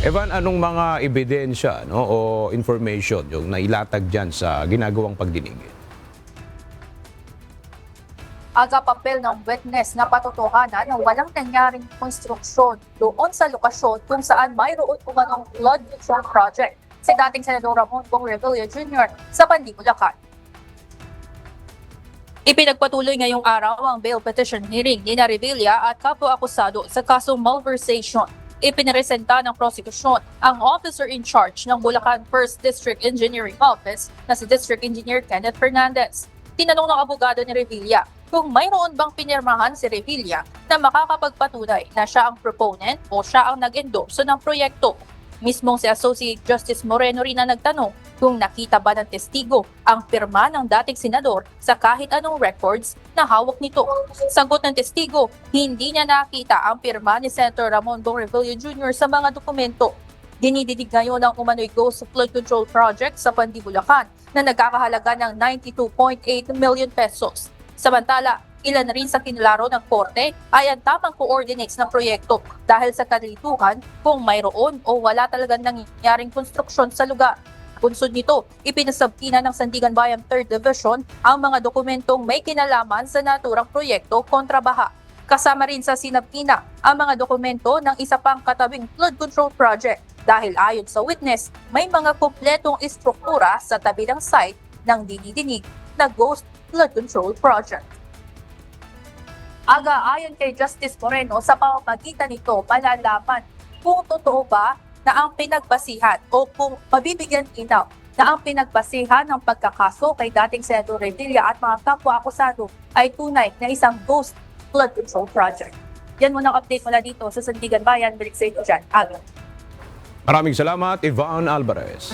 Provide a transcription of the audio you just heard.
Evan, anong mga ebidensya o information yung nailatag dyan sa ginagawang pagdinig? Aga papel ng witness na patotohanan na walang nangyaring konstruksyon doon sa lokasyon kung saan mayroon umanong flood control project si dating Senador Ramon Bong Revilla Jr. sa Pandi, Bulacan. Ipinagpatuloy ngayong araw ang bail petition hearing ni Revilla at kapwa-akusado sa kasong malversation. Ipinresenta ng prosekusyon ang officer in charge ng Bulacan 1st District Engineering Office na si District Engineer Kenneth Fernandez. Tinanong ng abogado ni Revilla kung mayroon bang pinirmahan si Revilla na makakapagpatunay na siya ang proponent o siya ang nag-endorso ng proyekto. Mismong si Associate Justice Moreno rin na nagtanong kung nakita ba ng testigo ang pirma ng dating senador sa kahit anong records na hawak nito. Sagot ng testigo, hindi niya nakita ang pirma ni Senator Ramon Bong Revilla Jr. sa mga dokumento. Dinididig ngayon ang umano'y Ghost Flood Control Project sa Pandi, Bulacan na nagkakahalaga ng 92.8 million pesos. Samantala, ilan rin sa kinilaro ng korte ay ang tamang coordinates ng proyekto dahil sa kalituhan kung mayroon o wala talagang nangyaring konstruksyon sa lugar. Bunsod nito, ipinasabkina ng Sandigan Bayan 3rd Division ang mga dokumentong may kinalaman sa naturang proyekto kontra baha. Kasama rin sa sinabkina ang mga dokumento ng isa pang katabing flood control project dahil ayon sa witness, may mga kumpletong istruktura sa tabi ng site ng dinidinig na Ghost Flood Control Project. Ayon kay Justice Moreno, sa pamamagitan nito malalaman kung totoo ba na ang pinagbasihan o kung mabibigyan inaw na ang pinagbasihan ng pagkakaso kay dating Senador Revilla at mga kapwa-akusado ay tunay na isang Ghost Flood Control Project. Yan muna ang update mula dito sa Sandigan Bayan. Balik sa ito dyan. Maraming salamat, Ivan Alvarez.